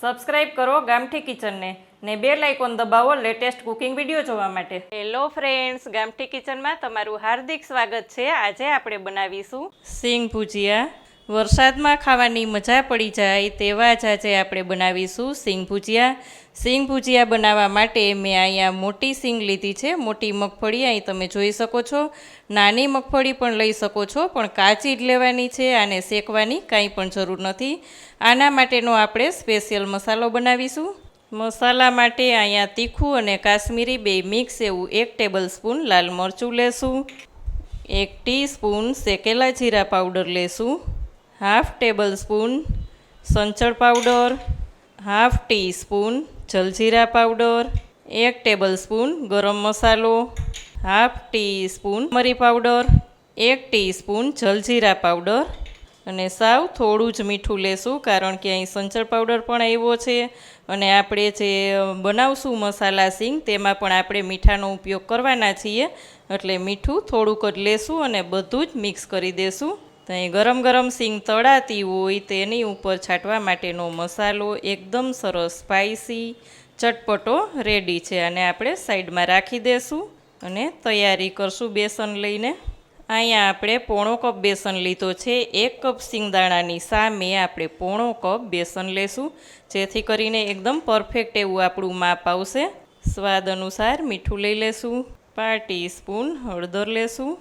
Subscribe કરો ગામઠી કિચનને ને બેલ આઇકોન દબાવો લેટેસ્ટ કુકિંગ વિડીયો જોવા માટે. હેલો ફ્રેન્ડ્સ, ગામઠી કિચનમાં તમારું હાર્દિક સ્વાગત છે. આજે આપણે બનાવીશું સિંગ ભુજિયા. વરસાદમાં ખાવાની મજા પડી જાય તેવા જ આજે આપણે બનાવીશું સિંગ ભુજિયા. સિંગ ભુજિયા બનાવવા માટે મેં અહીંયા મોટી સિંગ લીધી છે, મોટી મગફળી અહીં તમે જોઈ શકો છો. નાની મગફળી પણ લઈ શકો છો, પણ કાચી જ લેવાની છે. આને શેકવાની કાંઈ પણ જરૂર નથી. આના માટેનો આપણે સ્પેશિયલ મસાલો બનાવીશું. મસાલા માટે અહીંયા તીખું અને કાશ્મીરી બે મિક્સ એવું 1 ટેબલ સ્પૂન લાલ મરચું લેશું, 1 ટીસ્પૂન શેકેલા જીરા પાવડર લેશું, 1/2 ટેબલ સ્પૂન સંચળ powder, 1/2 teaspoon jaljeera powder, 1 tablespoon ગરમ મસાલો, 1/2 ટીસ્પૂન મરી પાવડર, 1 ટીસ્પૂન જલજીરા પાવડર અને સાવ થોડું જ મીઠું લેશું, કારણ કે અહીં સંચળ પાવડર પણ આવ્યો છે અને આપણે જે બનાવશું મસાલા સિંગ તેમાં પણ આપણે મીઠાનો ઉપયોગ કરવાના છીએ, એટલે મીઠું થોડુંક જ લેશું અને બધું જ મિક્સ કરી દેશું. તો અહીં ગરમ ગરમ સિંગ તળાતી હોય તેની ઉપર છાંટવા માટેનો મસાલો એકદમ સરસ સ્પાઇસી ચટપટો રેડી છે. અને આપણે સાઈડમાં રાખી દેશું અને તૈયારી કરશું બેસન લઈને. અહીંયા આપણે પોણો કપ બેસન લીધો છે. 1 કપ સિંગદાણાની સામે આપણે પોણો કપ બેસન લેશું, જેથી કરીને એકદમ પરફેક્ટ એવું આપણું માપ આવશે. સ્વાદ અનુસાર મીઠું લઈ લેશું, 1/2 ટીસ્પૂન હળદર લેશું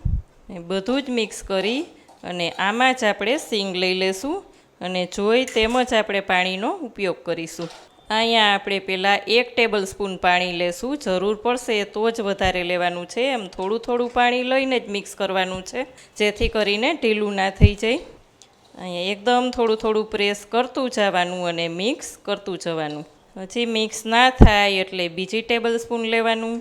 ને બધું જ મિક્સ કરી અને આમાં જ આપણે સિંગ લઈ લેશું અને જોઈ તેમ જ આપણે પાણીનો ઉપયોગ કરીશું. અહીંયા આપણે પહેલાં 1 ટેબલ સ્પૂન પાણી લેશું, જરૂર પડશે તો જ વધારે લેવાનું છે. એમ થોડું થોડું પાણી લઈને જ મિક્સ કરવાનું છે, જેથી કરીને ઢીલું ના થઈ જાય. અહીંયા એકદમ થોડું થોડું પ્રેસ કરતું જવાનું અને મિક્સ કરતું જવાનું. હજી મિક્સ ના થાય એટલે બીજી ટેબલ સ્પૂન લેવાનું.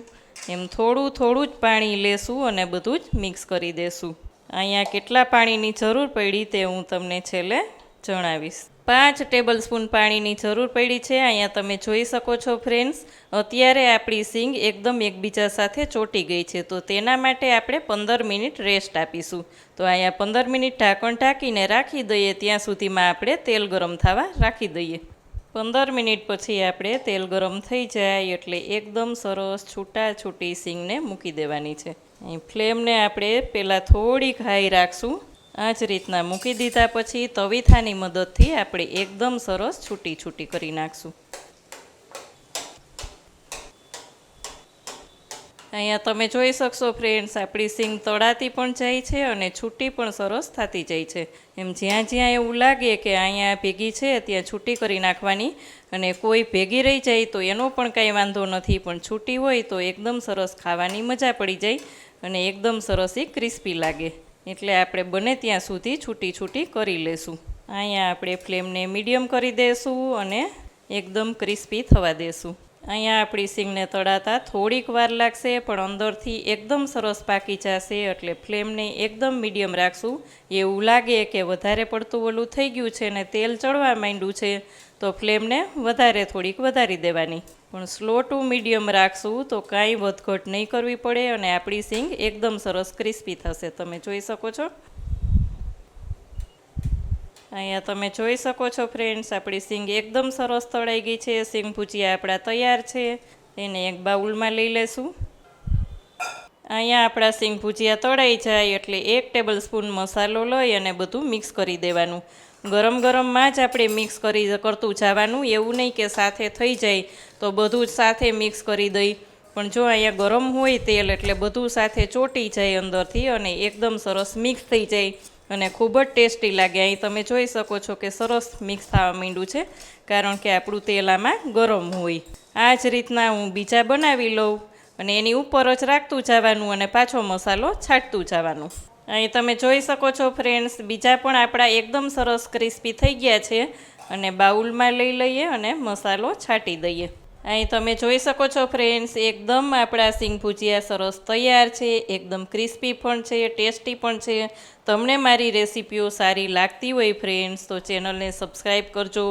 એમ થોડું થોડું જ પાણી લેશું અને બધું જ મિક્સ કરી દેશું. અહીંયા કેટલા પાણીની જરૂર પડી તે હું તમને છેલ્લે જણાવીશ. 5 ટેબલ સ્પૂન પાણીની જરૂર પડી છે. અહીંયા તમે જોઈ શકો છો ફ્રેન્ડ્સ, અત્યારે આપણી સિંગ એકદમ એકબીજા સાથે ચોંટી ગઈ છે, તો તેના માટે આપણે 15 મિનિટ રેસ્ટ આપીશું. તો અહીંયા 15 મિનિટ ઢાંકણ ઢાંકીને રાખી દઈએ, ત્યાં સુધીમાં આપણે તેલ ગરમ થવા રાખી દઈએ. 15 મિનિટ પછી આપણે તેલ ગરમ થઈ જાય એટલે એકદમ સરસ છૂટા છૂટી સિંગને મૂકી દેવાની છે. અહીં ફ્લેમને આપણે પહેલાં થોડીક હાઈ રાખશું. આ જ રીતના મૂકી દીધા પછી તવીથાની મદદથી આપણે એકદમ સરસ છૂટી છૂટી કરી નાખશું. અહીંયા તમે જોઈ શકશો ફ્રેન્ડ્સ, આપણી સિંગ તળાતી પણ જાય છે અને છૂટી પણ સરસ થતી જાય છે. એમ જ્યાં જ્યાં એવું લાગે કે અહીંયા ભેગી છે ત્યાં છૂટી કરી નાખવાની, અને કોઈ ભેગી રહી જાય તો એનો પણ કાંઈ વાંધો નથી, પણ છૂટી હોય તો એકદમ સરસ ખાવાની મજા પડી જાય અને એકદમ સરસ એ ક્રિસ્પી લાગે. એટલે આપણે બને ત્યાં સુધી છૂટી છૂટી કરી લેશું. અહીંયા આપણે ફ્લેમને મીડિયમ કરી દઈશું અને એકદમ ક્રિસ્પી થવા દેશું. અહીંયા આપણી સિંગને તળાતા થોડીક વાર લાગશે, પણ અંદરથી એકદમ સરસ પાકી જશે, એટલે ફ્લેમને એકદમ મીડિયમ રાખશું. એવું લાગે કે વધારે પડતું ઓલું થઈ ગયું છે ને તેલ ચડવા માંડ્યું છે તો ફ્લેમને વધારે થોડીક વધારી દેવાની, પણ સ્લો ટુ મીડિયમ રાખશું તો કાંઈ વધઘટ નહીં કરવી પડે અને આપણી સિંગ એકદમ સરસ ક્રિસ્પી થશે. તમે જોઈ શકો છો. અહીંયા તમે જોઈ શકો છો ફ્રેન્ડ્સ, આપણી સિંગ એકદમ સરસ તળાઈ ગઈ છે. સિંગ ભુજિયા આપણા તૈયાર છે. એને એક બાઉલમાં લઈ લેશું. અહીંયા આપણા સિંગ ભુજિયા તળાઈ જાય એટલે 1 ટેબલ સ્પૂન મસાલો લઈ અને બધું મિક્સ કરી દેવાનું. ગરમ ગરમમાં જ આપણે મિક્સ કરતું જવાનું, એવું નહીં કે સાથે થઈ જાય તો બધું જ સાથે મિક્સ કરી દઈ. પણ જો અહીંયા ગરમ હોય તેલ એટલે બધું સાથે ચોંટી જાય અંદરથી અને એકદમ સરસ મિક્સ થઈ જાય અને ખૂબ જ ટેસ્ટી લાગે. અહીં તમે જોઈ શકો છો કે સરસ મિક્સ થવા માંડ્યું છે, કારણ કે આપણું તેલ આમાં ગરમ હોય. આ જ રીતના હું બીજા બનાવી લઉં અને એની ઉપર જ રાખતું જવાનું અને પાછો મસાલો છાંટતું જવાનું. અહીં તમે જોઈ શકો છો ફ્રેન્ડ્સ, બીજા પણ આપણા એકદમ સરસ ક્રિસ્પી થઈ ગયા છે અને બાઉલમાં લઈ લઈએ અને મસાલો છાંટી દઈએ. અહીં તમે જોઈ શકો છો ફ્રેન્ડ્સ, એકદમ આપણા સિંગ ભુજિયા સરસ તૈયાર છે. એકદમ ક્રિસ્પી પણ છે, ટેસ્ટી પણ છે. તમને મારી રેસીપીઓ સારી લાગતી હોય ફ્રેન્ડ્સ તો ચેનલને સબસ્ક્રાઈબ કરજો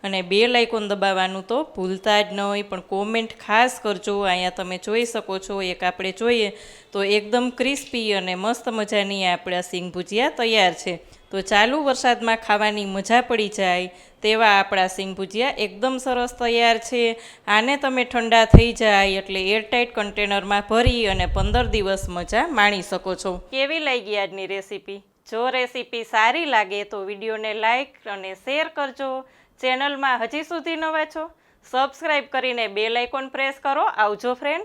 અને બેલ આઇકોન દબાવવાનું તો ભૂલતા જ નહીં, પણ કોમેન્ટ ખાસ કરજો. અહીંયા તમે જોઈ શકો છો, એક આપણે જોઈએ તો એકદમ ક્રિસ્પી અને મસ્ત મજાની આપણા સિંગ ભુજિયા તૈયાર છે. તો ચાલુ વરસાદમાં ખાવાની મજા પડી જાય તેવા આપણા સિંગ ભુજિયા એકદમ સરસ તૈયાર છે. આને તમે ઠંડા થઈ જાય એટલે એરટાઇટ કન્ટેનરમાં ભરી અને 15 દિવસ મજા માણી શકો છો. કેવી લાગી આજની રેસીપી? જો રેસીપી સારી લાગે તો વિડીયોને લાઈક અને શેર કરજો. ચેનલમાં હજી સુધી નવા છો સબસ્ક્રાઈબ કરીને બેલ આઇકોન પ્રેસ કરો. આવજો ફ્રેન્ડ્સ.